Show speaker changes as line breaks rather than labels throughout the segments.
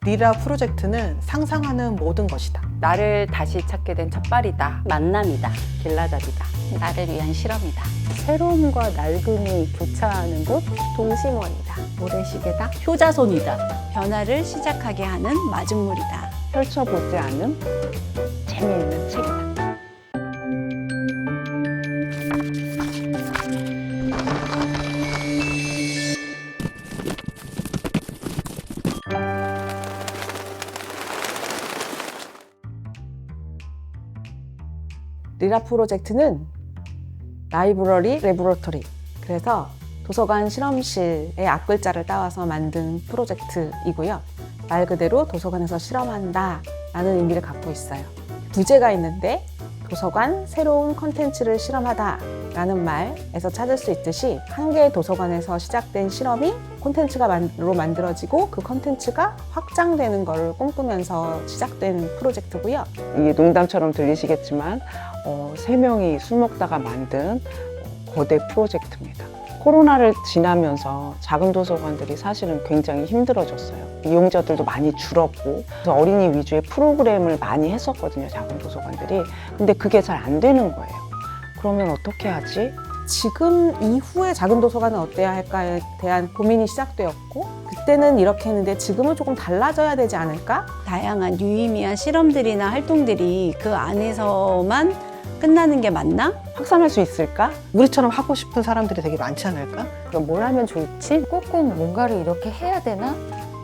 리라 프로젝트는 상상하는 모든 것이다.
나를 다시 찾게 된 첫발이다.
만남이다.
길라잡이다.
나를 위한 실험이다.
새로움과 낡음이 교차하는 곳.
동심원이다.
모래시계다.
효자손이다.
변화를 시작하게 하는 마중물이다.
펼쳐보지 않은 재미있는 책이다.
리라 프로젝트는 라이브러리 레보러토리, 그래서 도서관 실험실의 앞글자를 따와서 만든 프로젝트이고요. 말 그대로 도서관에서 실험한다 라는 의미를 갖고 있어요. 부제가 있는데 도서관 새로운 컨텐츠를 실험하다 라는 말에서 찾을 수 있듯이 한 개의 도서관에서 시작된 실험이 콘텐츠로 만들어지고 그 콘텐츠가 확장되는 것을 꿈꾸면서 시작된 프로젝트고요.
이게 농담처럼 들리시겠지만 3명이 술 먹다가 만든 거대 프로젝트입니다. 코로나를 지나면서 작은 도서관들이 사실은 굉장히 힘들어졌어요. 이용자들도 많이 줄었고, 그래서 어린이 위주의 프로그램을 많이 했었거든요, 작은 도서관들이. 근데 그게 잘 안 되는 거예요. 그러면 어떻게 하지?
지금 이후에 작은 도서관은 어때야 할까에 대한 고민이 시작되었고, 그때는 이렇게 했는데 지금은 조금 달라져야 되지 않을까?
다양한 유의미한 실험들이나 활동들이 그 안에서만 끝나는 게 맞나?
확산할 수 있을까?
우리처럼 하고 싶은 사람들이 되게 많지 않을까?
그럼 뭘 하면 좋지? 꼭 뭔가를 이렇게 해야 되나?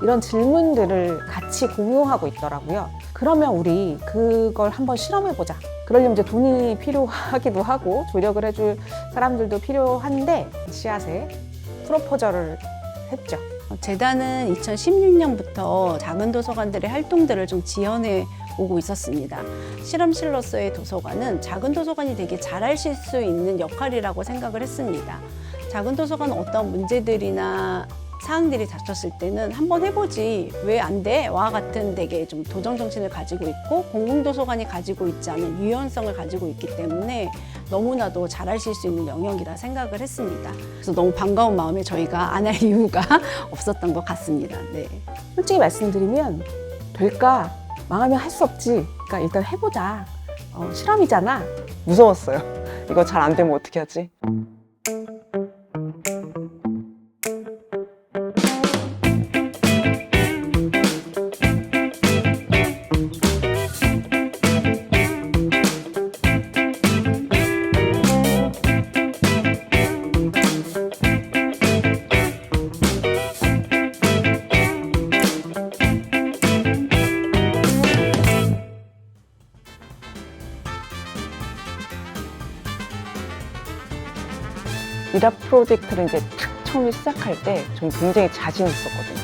이런 질문들을 같이 공유하고 있더라고요. 그러면 우리 그걸 한번 실험해보자. 그러려면 이제 돈이 필요하기도 하고 조력을 해줄 사람들도 필요한데 씨앗에 프로포저를 했죠.
재단은 2016년부터 작은 도서관들의 활동들을 좀 지원해 오고 있었습니다. 실험실로서의 도서관은 작은 도서관이 되게 잘하실 수 있는 역할이라고 생각을 했습니다. 작은 도서관은 어떤 문제들이나 사항들이 닥쳤을 때는 한번 해보지 왜 안 돼? 와 같은 되게 좀 도전 정신을 가지고 있고 공공도서관이 가지고 있지 않은 유연성을 가지고 있기 때문에 너무나도 잘하실 수 있는 영역이라 생각을 했습니다. 그래서 너무 반가운 마음에 저희가 안 할 이유가 없었던 것 같습니다. 네.
솔직히 말씀드리면 될까? 망하면 할 수 없지. 그러니까 일단 해보자. 실험이잖아.
무서웠어요. 이거 잘 안 되면 어떻게 하지? 리라 프로젝트를 이제 탁 처음에 시작할 때 저는 굉장히 자신 있었거든요.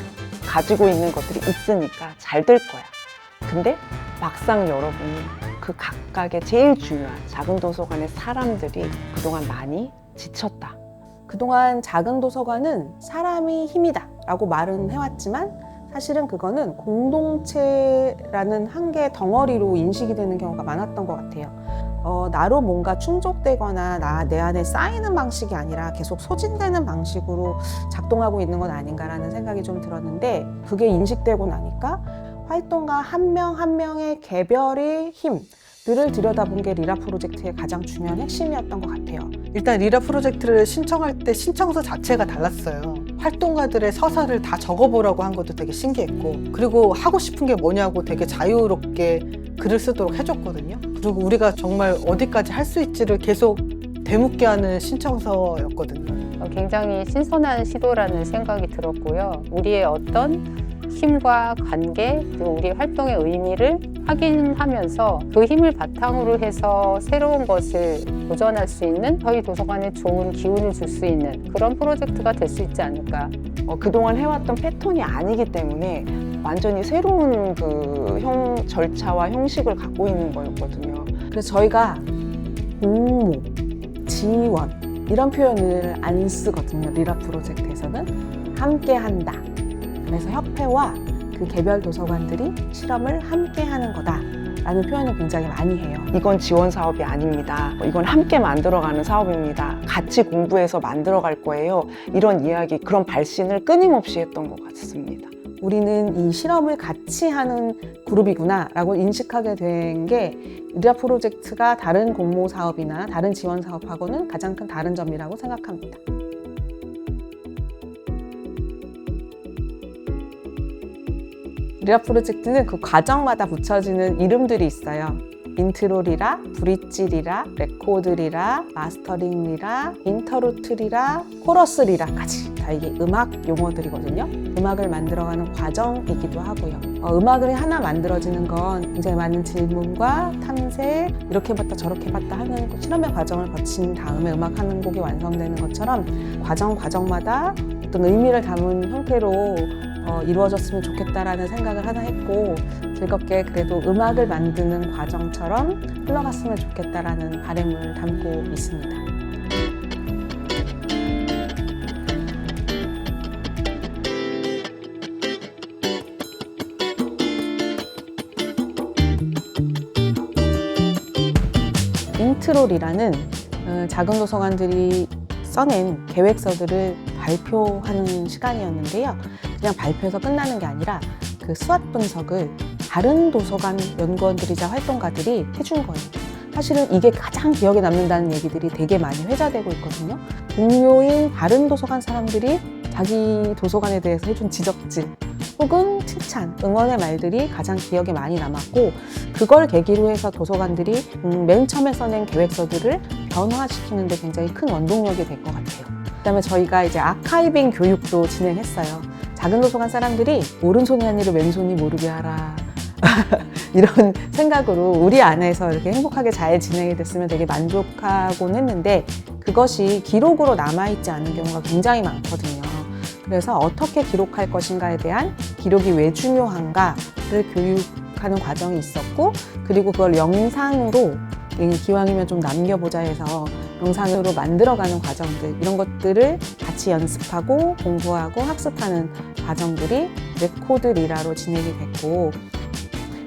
가지고 있는 것들이 있으니까 잘 될 거야. 근데 막상 여러분이 그 각각의 제일 중요한 작은 도서관의 사람들이 그동안 많이 지쳤다.
그동안 작은 도서관은 사람이 힘이다 라고 말은 해왔지만 사실은 그거는 공동체라는 한 개의 덩어리로 인식이 되는 경우가 많았던 것 같아요. 나로 뭔가 충족되거나 내 안에 쌓이는 방식이 아니라 계속 소진되는 방식으로 작동하고 있는 건 아닌가라는 생각이 좀 들었는데, 그게 인식되고 나니까 활동가 한 명 한 명의 개별의 힘들을 들여다본 게 리라 프로젝트의 가장 중요한 핵심이었던 것 같아요.
일단 리라 프로젝트를 신청할 때 신청서 자체가 달랐어요. 활동가들의 서사를 다 적어보라고 한 것도 되게 신기했고, 그리고 하고 싶은 게 뭐냐고 되게 자유롭게 글을 쓰도록 해줬거든요. 그리고 우리가 정말 어디까지 할 수 있지를 계속 되묻게 하는 신청서였거든요.
굉장히 신선한 시도라는 생각이 들었고요. 우리의 어떤 힘과 관계, 그리고 우리의 활동의 의미를 확인하면서 그 힘을 바탕으로 해서 새로운 것을 도전할 수 있는, 저희 도서관에 좋은 기운을 줄 수 있는 그런 프로젝트가 될 수 있지 않을까.
그동안 해왔던 패턴이 아니기 때문에 완전히 새로운 절차와 형식을 갖고 있는 거였거든요.
그래서 저희가 공모, 지원 이런 표현을 안 쓰거든요. 리라 프로젝트에서는 함께한다. 그래서 협회와 그 개별 도서관들이 실험을 함께하는 거다라는 표현을 굉장히 많이 해요.
이건 지원 사업이 아닙니다. 이건 함께 만들어가는 사업입니다. 같이 공부해서 만들어갈 거예요. 이런 이야기, 그런 발신을 끊임없이 했던 것 같습니다.
우리는 이 실험을 같이 하는 그룹이구나 라고 인식하게 된 게 리라 프로젝트가 다른 공모 사업이나 다른 지원 사업하고는 가장 큰 다른 점이라고 생각합니다. 리라 프로젝트는 그 과정마다 붙여지는 이름들이 있어요. 인트로 리라, 브릿지 리라, 레코드 리라, 마스터링 리라, 인터루트 리라, 코러스 리라까지 다 이게 음악 용어들이거든요. 음악을 만들어가는 과정이기도 하고요. 음악을 하나 만들어지는 건 굉장히 많은 질문과 탐색, 이렇게 봤다 저렇게 봤다 하는 실험의 과정을 거친 다음에 음악하는 곡이 완성되는 것처럼 과정마다 어떤 의미를 담은 형태로 이루어졌으면 좋겠다라는 생각을 하나 했고, 즐겁게 그래도 음악을 만드는 과정처럼 흘러갔으면 좋겠다라는 바람을 담고 있습니다. 인트로리라는 작은 도서관들이 써낸 계획서들을 발표하는 시간이었는데요. 그냥 발표해서 끝나는 게 아니라 그 수학 분석을 다른 도서관 연구원들이자 활동가들이 해준 거예요. 사실은 이게 가장 기억에 남는다는 얘기들이 되게 많이 회자되고 있거든요. 동료인 다른 도서관 사람들이 자기 도서관에 대해서 해준 지적질 혹은 칭찬, 응원의 말들이 가장 기억에 많이 남았고, 그걸 계기로 해서 도서관들이 맨 처음에 써낸 계획서들을 변화시키는 데 굉장히 큰 원동력이 될 것 같아요. 그다음에 저희가 이제 아카이빙 교육도 진행했어요. 작은 도서관 사람들이 오른손이 한 일을 왼손이 모르게 하라. 이런 생각으로 우리 안에서 이렇게 행복하게 잘 진행이 됐으면 되게 만족하곤 했는데, 그것이 기록으로 남아있지 않은 경우가 굉장히 많거든요. 그래서 어떻게 기록할 것인가에 대한 기록이 왜 중요한가를 교육하는 과정이 있었고, 그리고 그걸 영상으로 기왕이면 좀 남겨보자 해서 영상으로 만들어가는 과정들, 이런 것들을 같이 연습하고 공부하고 학습하는 과정들이 레코드 리라로 진행이 됐고,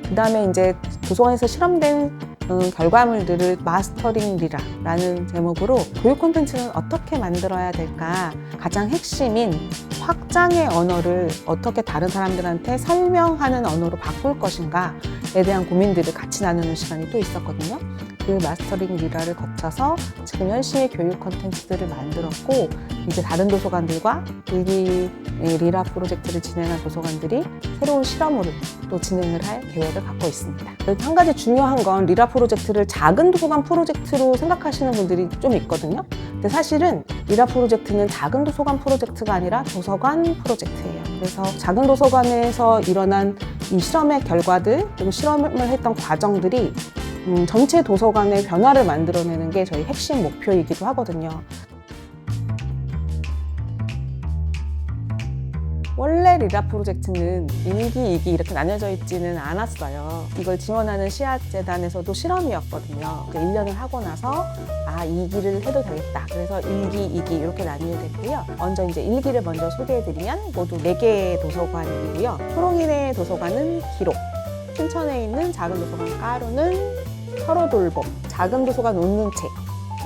그 다음에 이제 도서관에서 실험된 결과물들을 마스터링 리라라는 제목으로 교육 콘텐츠는 어떻게 만들어야 될까, 가장 핵심인 확장의 언어를 어떻게 다른 사람들한테 설명하는 언어로 바꿀 것인가에 대한 고민들을 같이 나누는 시간이 또 있었거든요. 그 마스터링 리라를 거쳐서 지금 열심히 교육 콘텐츠들을 만들었고, 이제 다른 도서관들과 일기 리라 프로젝트를 진행한 도서관들이 새로운 실험을 또 진행을 할 계획을 갖고 있습니다. 한 가지 중요한 건 리라 프로젝트를 작은 도서관 프로젝트로 생각하시는 분들이 좀 있거든요. 근데 사실은 리라 프로젝트는 작은 도서관 프로젝트가 아니라 도서관 프로젝트예요. 그래서 작은 도서관에서 일어난 이 실험의 결과들, 그리고 실험을 했던 과정들이 전체 도서관의 변화를 만들어내는 게 저희 핵심 목표이기도 하거든요. 원래 리라 프로젝트는 1기, 2기 이렇게 나뉘어져 있지는 않았어요. 이걸 지원하는 씨앗재단에서도 실험이었거든요. 1년을 하고 나서 2기를 해도 되겠다. 그래서 1기, 2기 이렇게 나뉘게 됐고요. 먼저 이제 1기를 먼저 소개해드리면 모두 4개의 도서관이고요. 초롱이네 도서관은 기록, 춘천에 있는 작은 도서관 까루는 서로 돌봄, 작은 도서관 웃는 책,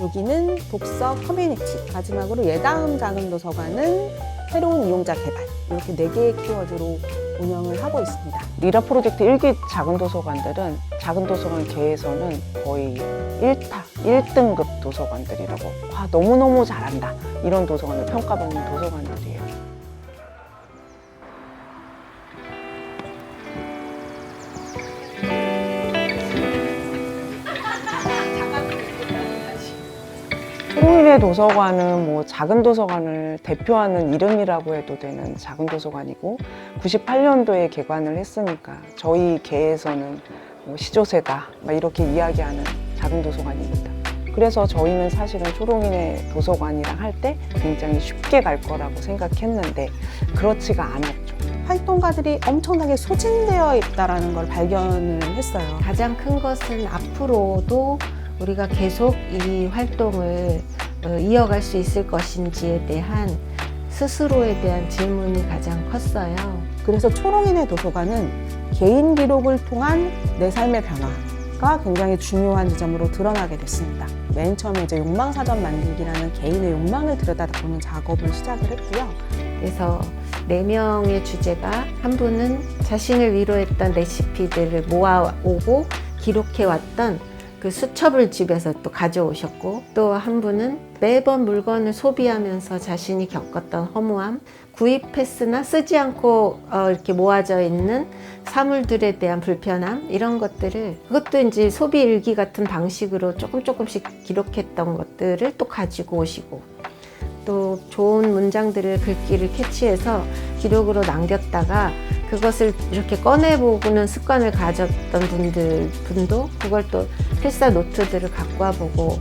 여기는 독서 커뮤니티, 마지막으로 예다음 작은 도서관은 새로운 이용자 개발, 이렇게 4개의 키워드로 운영을 하고 있습니다.
리라 프로젝트 1기 작은 도서관들은 작은 도서관 계에서는 거의 1등급 도서관들이라고, 너무너무 잘한다, 이런 도서관을 평가받는 도서관들이에요. 초롱이네 도서관은 작은 도서관을 대표하는 이름이라고 해도 되는 작은 도서관이고, 98년도에 개관을 했으니까 저희 계에서는 시조새다 이렇게 이야기하는 작은 도서관입니다. 그래서 저희는 사실은 초롱이네 도서관이랑 할 때 굉장히 쉽게 갈 거라고 생각했는데 그렇지가 않았죠.
활동가들이 엄청나게 소진되어 있다는 걸 발견을 했어요.
가장 큰 것은 앞으로도 우리가 계속 이 활동을 이어갈 수 있을 것인지에 대한 스스로에 대한 질문이 가장 컸어요.
그래서 초롱이네 도서관은 개인 기록을 통한 내 삶의 변화가 굉장히 중요한 지점으로 드러나게 됐습니다. 맨 처음에 이제 욕망사전 만들기라는 개인의 욕망을 들여다보는 작업을 시작을 했고요.
그래서 4명의 주제가 한 분은 자신을 위로했던 레시피들을 모아오고 기록해왔던 그 수첩을 집에서 또 가져오셨고, 또 한 분은 매번 물건을 소비하면서 자신이 겪었던 허무함, 구입했으나 쓰지 않고 이렇게 모아져 있는 사물들에 대한 불편함, 이런 것들을, 그것도 이제 소비 일기 같은 방식으로 조금씩 기록했던 것들을 또 가지고 오시고, 또 좋은 문장들을, 글귀를 캐치해서 기록으로 남겼다가 그것을 이렇게 꺼내보고는 습관을 가졌던 분도 그걸 또 필사 노트들을 갖고 와보고,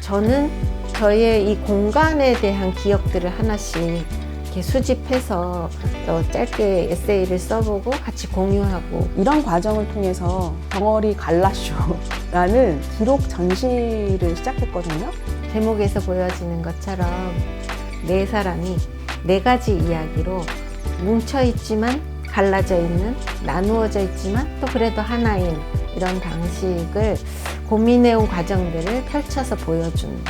저는 저의 이 공간에 대한 기억들을 하나씩 이렇게 수집해서 또 짧게 에세이를 써보고 같이 공유하고,
이런 과정을 통해서 덩어리 갈라쇼라는 기록 전시를 시작했거든요.
제목에서 보여지는 것처럼 네 사람이 4가지 이야기로 뭉쳐있지만 갈라져 있는, 나누어져 있지만 또 그래도 하나인 이런 방식을 고민해온 과정들을 펼쳐서 보여준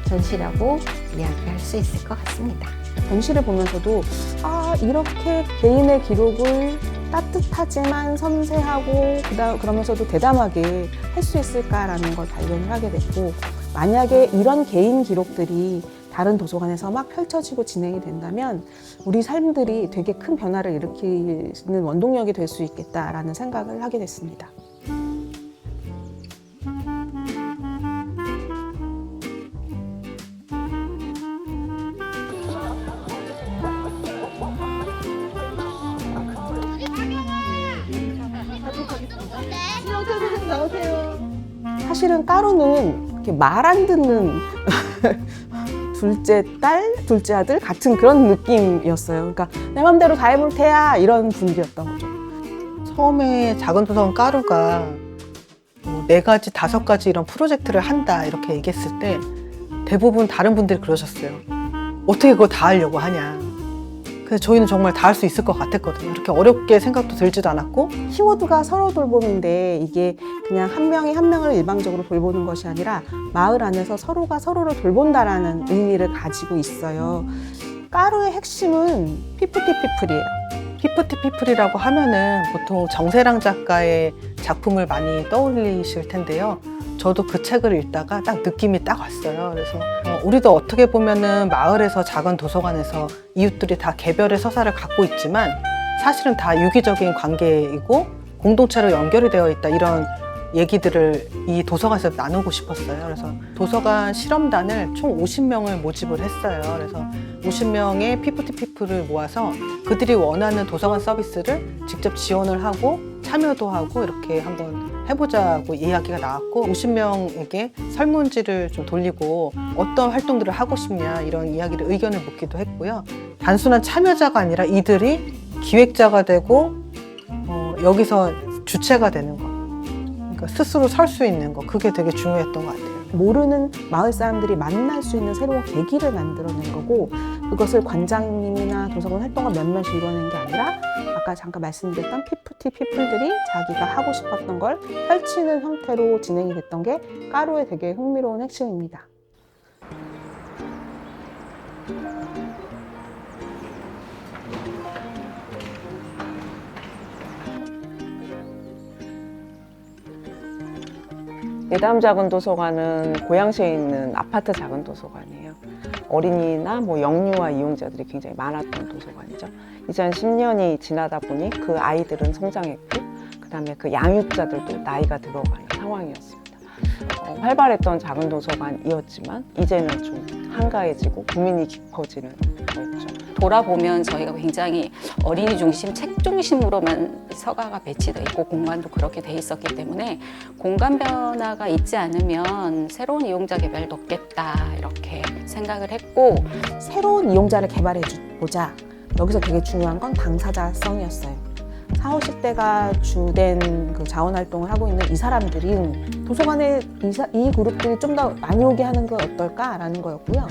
전시라고 이야기할 수 있을 것 같습니다.
전시를 보면서도 이렇게 개인의 기록을 따뜻하지만 섬세하고 그러면서도 대담하게 할 수 있을까라는 걸 발견을 하게 됐고, 만약에 이런 개인 기록들이 다른 도서관에서 막 펼쳐지고 진행이 된다면 우리 삶들이 되게 큰 변화를 일으키는 원동력이 될 수 있겠다라는 생각을 하게 됐습니다. 사실은 까루는 이렇게 말 안 듣는 둘째 딸, 둘째 아들 같은 그런 느낌이었어요. 그러니까 내 맘대로 다 해볼 테야, 이런 분위기였던 거죠.
처음에 작은 도서관 까루가 4가지, 5가지 이런 프로젝트를 한다 이렇게 얘기했을 때 대부분 다른 분들이 그러셨어요. 어떻게 그거 다 하려고 하냐. 그래서 저희는 정말 다 할 수 있을 것 같았거든요. 그렇게 어렵게 생각도 들지도 않았고,
키워드가 서로 돌봄인데 이게 그냥 한 명이 한 명을 일방적으로 돌보는 것이 아니라 마을 안에서 서로가 서로를 돌본다라는 의미를 가지고 있어요. 까루의 핵심은 피프티피플이에요.
피프티피플이라고 하면은 보통 정세랑 작가의 작품을 많이 떠올리실 텐데요. 저도 그 책을 읽다가 딱 느낌이 딱 왔어요. 그래서 우리도 어떻게 보면은 마을에서, 작은 도서관에서 이웃들이 다 개별의 서사를 갖고 있지만 사실은 다 유기적인 관계이고 공동체로 연결이 되어 있다, 이런 얘기들을 이 도서관에서 나누고 싶었어요. 그래서 도서관 실험단을 총 50명을 모집을 했어요. 그래서 50명의 피프티피플을 모아서 그들이 원하는 도서관 서비스를 직접 지원을 하고 참여도 하고 이렇게 한번 해보자고 이야기가 나왔고, 50명에게 설문지를 좀 돌리고 어떤 활동들을 하고 싶냐 이런 이야기를, 의견을 묻기도 했고요. 단순한 참여자가 아니라 이들이 기획자가 되고 여기서 주체가 되는 거, 그러니까 스스로 설 수 있는 거, 그게 되게 중요했던 것 같아요.
모르는 마을 사람들이 만날 수 있는 새로운 계기를 만들어낸 거고, 그것을 관장님이나 도서관 활동가 몇 명씩 이뤄낸 게 아니라 아까 잠깐 말씀드렸던 피프티피플들이 자기가 하고 싶었던 걸 펼치는 형태로 진행이 됐던 게 까루의 되게 흥미로운 핵심입니다.
내담 작은 도서관은 고양시에 있는 아파트 작은 도서관이에요. 어린이나 영유아 이용자들이 굉장히 많았던 도서관이죠. 2010년이 지나다 보니 그 아이들은 성장했고, 그 다음에 그 양육자들도 나이가 들어가는 상황이었습니다. 활발했던 작은 도서관이었지만 이제는 좀 한가해지고 고민이 깊어지는 거였죠.
돌아보면 저희가 굉장히 어린이 중심, 책 중심으로만 서가가 배치되어 있고 공간도 그렇게 돼 있었기 때문에 공간 변화가 있지 않으면 새로운 이용자 개발도 없겠다 이렇게 생각을 했고,
새로운 이용자를 개발해 보자. 여기서 되게 중요한 건 당사자성이었어요. 40, 50대가 주된 그 자원활동을 하고 있는 이 사람들이 도서관에 이 그룹들이 좀 더 많이 오게 하는 건 어떨까라는 거였고요.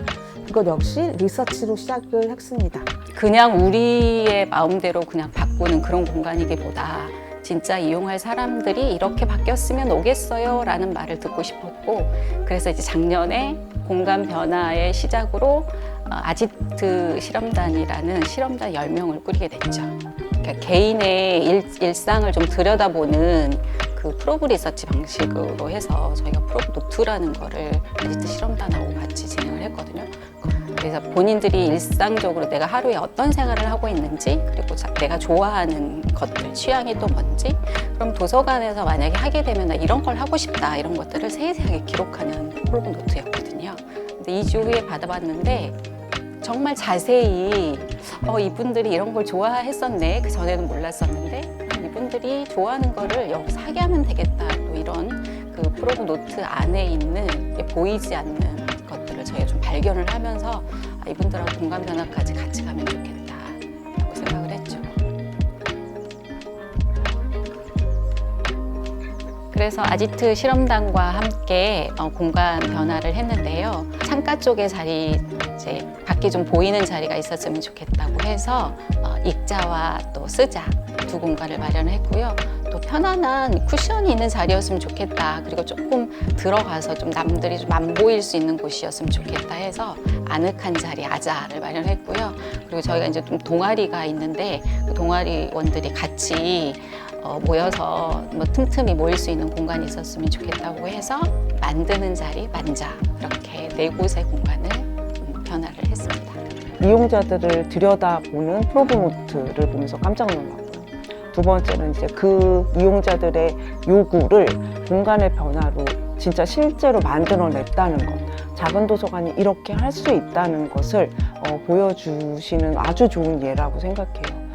그것 역시 리서치로 시작을 했습니다.
그냥 우리의 마음대로 그냥 바꾸는 그런 공간이기보다 진짜 이용할 사람들이 이렇게 바뀌었으면 오겠어요 라는 말을 듣고 싶었고, 그래서 이제 작년에 공간 변화의 시작으로 아지트 실험단이라는 실험단 10명을 꾸리게 됐죠. 그러니까 개인의 일상을 좀 들여다보는 그 프로브 리서치 방식으로 해서 저희가 프로브 노트라는 거를 아지트 실험단하고 같이 진행을 했거든요. 그래서 본인들이 일상적으로 내가 하루에 어떤 생활을 하고 있는지, 그리고 내가 좋아하는 것들, 취향이 또 뭔지, 그럼 도서관에서 만약에 하게 되면 나 이런 걸 하고 싶다, 이런 것들을 세세하게 기록하는 프로브 노트였거든요. 근데 2주 후에 받아봤는데 정말 자세히 이분들이 이런 걸 좋아했었네, 그 전에는 몰랐었는데 이분들이 좋아하는 거를 여기서 하게 하면 되겠다, 또 이런 그 프로브 노트 안에 있는 보이지 않는 것들을 저희가 좀 발견을 하면서 이분들하고 공간 변화까지 같이 가면 좋겠다라고 생각을 했죠. 그래서 아지트 실험단과 함께 공간 변화를 했는데요. 창가 쪽에 자리, 이제 밖이 좀 보이는 자리가 있었으면 좋겠다고 해서 익자와 또 쓰자 두 공간을 마련을 했고요. 또 편안한 쿠션이 있는 자리였으면 좋겠다. 그리고 조금 들어가서 좀 남들이 좀 안 보일 수 있는 곳이었으면 좋겠다 해서 아늑한 자리, 아자를 마련했고요. 그리고 저희가 이제 좀 동아리가 있는데 그 동아리원들이 같이 모여서 뭐 틈틈이 모일 수 있는 공간이 있었으면 좋겠다고 해서 만드는 자리, 만자, 이렇게 4곳의 공간을 변화를 했습니다.
이용자들을 들여다보는 프로브 노트를 보면서 깜짝 놀랐고요. 두 번째는 이제 그 이용자들의 요구를 공간의 변화로 진짜 실제로 만들어냈다는 것. 작은 도서관이 이렇게 할 수 있다는 것을 보여주시는 아주 좋은 예라고 생각해요.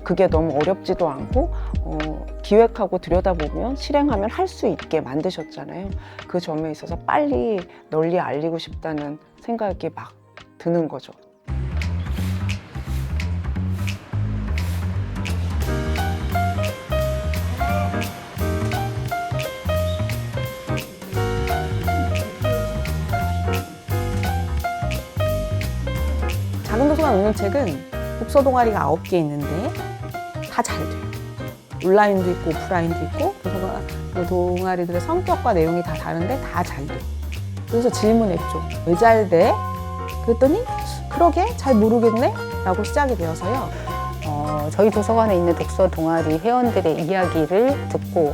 그게 너무 어렵지도 않고 기획하고 들여다보면 실행하면 할 수 있게 만드셨잖아요. 그 점에 있어서 빨리 널리 알리고 싶다는 생각이 막 드는 거죠.
작은 도서관 운영책은 독서 동아리가 9개 있는데 다 잘 돼요. 온라인도 있고 오프라인도 있고 도서관 동아리들의 성격과 내용이 다 다른데 다 잘 돼요. 그래서 질문했죠. 왜 잘 돼? 그랬더니 그러게 잘 모르겠네? 라고 시작이 되어서요.
저희 도서관에 있는 독서 동아리 회원들의 이야기를 듣고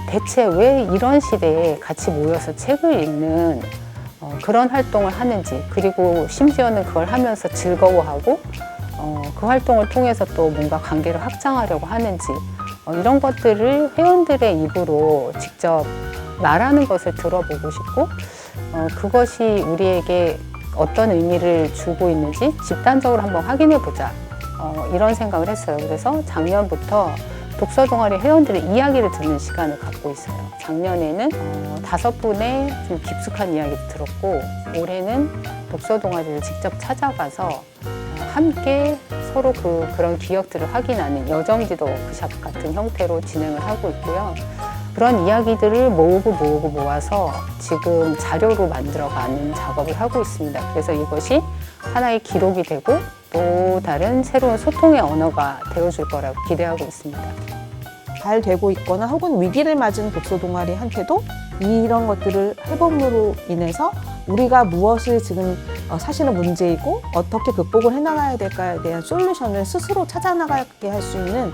대체 왜 이런 시대에 같이 모여서 책을 읽는 그런 활동을 하는지, 그리고 심지어는 그걸 하면서 즐거워하고 그 활동을 통해서 또 뭔가 관계를 확장하려고 하는지, 이런 것들을 회원들의 입으로 직접 말하는 것을 들어보고 싶고, 그것이 우리에게 어떤 의미를 주고 있는지 집단적으로 한번 확인해 보자, 이런 생각을 했어요. 그래서 작년부터 독서 동아리 회원들의 이야기를 듣는 시간을 갖고 있어요. 작년에는 5분의 좀 깊숙한 이야기를 들었고, 올해는 독서 동아리를 직접 찾아가서 함께 서로 그런 기억들을 확인하는 여정지도 워크샵 같은 형태로 진행을 하고 있고요. 그런 이야기들을 모아서 지금 자료로 만들어가는 작업을 하고 있습니다. 그래서 이것이 하나의 기록이 되고 또 다른 새로운 소통의 언어가 되어줄 거라고 기대하고 있습니다.
잘 되고 있거나 혹은 위기를 맞은 독서 동아리한테도 이런 것들을 해봄으로 인해서 우리가 무엇이 지금 사실은 문제이고 어떻게 극복을 해나가야 될까에 대한 솔루션을 스스로 찾아나가게 할 수 있는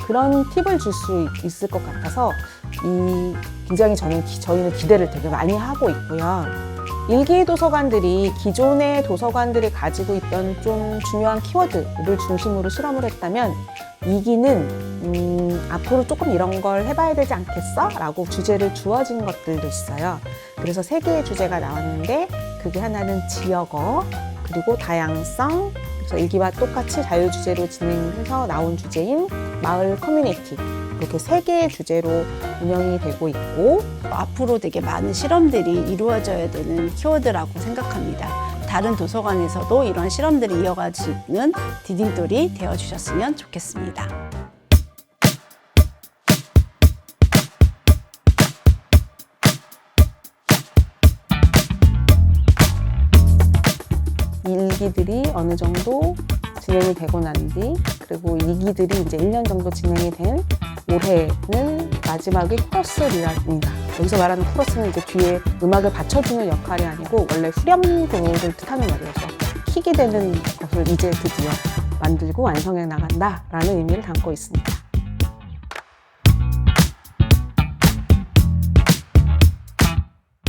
그런 팁을 줄 수 있을 것 같아서 굉장히 저희는 기대를 되게 많이 하고 있고요. 일기 도서관들이 기존의 도서관들이 가지고 있던 좀 중요한 키워드를 중심으로 실험을 했다면 2기는 앞으로 조금 이런 걸 해봐야 되지 않겠어? 라고 주제를 주어진 것들도 있어요. 그래서 3개의 주제가 나왔는데 그게 하나는 지역어, 그리고 다양성, 그래서 일기와 똑같이 자유주제로 진행해서 나온 주제인 마을 커뮤니티, 이렇게 3개의 주제로 운영이 되고 있고,
앞으로 되게 많은 실험들이 이루어져야 되는 키워드라고 생각합니다. 다른 도서관에서도 이런 실험들이 이어가지는 디딤돌이 되어주셨으면 좋겠습니다.
일기들이 어느 정도 진행이 되고 난 뒤, 그리고 2기들이 이제 1년 정도 진행이 된 올해는 마지막이 코러스 리라입니다. 여기서 말하는 코러스는 이제 뒤에 음악을 받쳐주는 역할이 아니고 원래 후렴구를 뜻하는 말이었죠. 킥이 되는 것을 이제 드디어 만들고 완성해 나간다라는 의미를 담고 있습니다.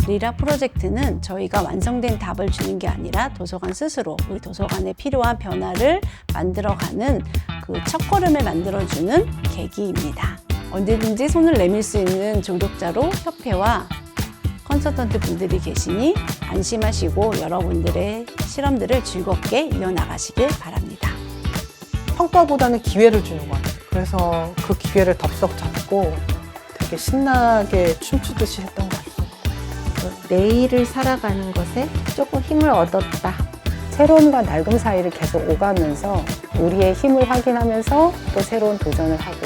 리라 프로젝트는 저희가 완성된 답을 주는 게 아니라 도서관 스스로 우리 도서관에 필요한 변화를 만들어가는 그 첫걸음을 만들어주는 계기입니다. 언제든지 손을 내밀 수 있는 조력자로 협회와 컨설턴트 분들이 계시니 안심하시고 여러분들의 실험들을 즐겁게 이어나가시길 바랍니다.
평가보다는 기회를 주는 것 같아요. 그래서 그 기회를 덥석 잡고 되게 신나게 춤추듯이 했던 것 같아요.
내일을 살아가는 것에 조금 힘을 얻었다.
새로움과 낡음 사이를 계속 오가면서 우리의 힘을 확인하면서 또 새로운 도전을 하고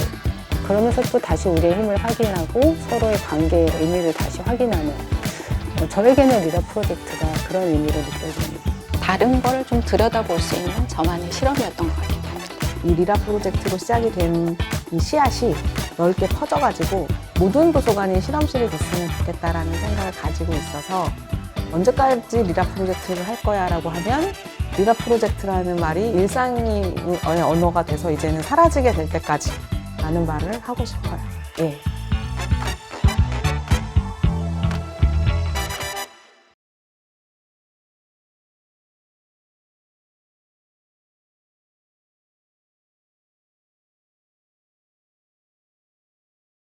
그러면서 또 다시 우리의 힘을 확인하고 서로의 관계의 의미를 다시 확인하는 저에게는 리라 프로젝트가 그런 의미를 느껴집니다.
다른 걸 좀 들여다볼 수 있는 저만의 실험이었던 것 같기도 합니다.
이 리라 프로젝트로 시작이 된 이 씨앗이 넓게 퍼져가지고 모든 도서관이 실험실이 됐으면 좋겠다라는 생각을 가지고 있어서 언제까지 리라 프로젝트를 할 거야 라고 하면 리라 프로젝트라는 말이 일상의 언어가 돼서 이제는 사라지게 될 때까지 라는 말을 하고 싶어요. 예.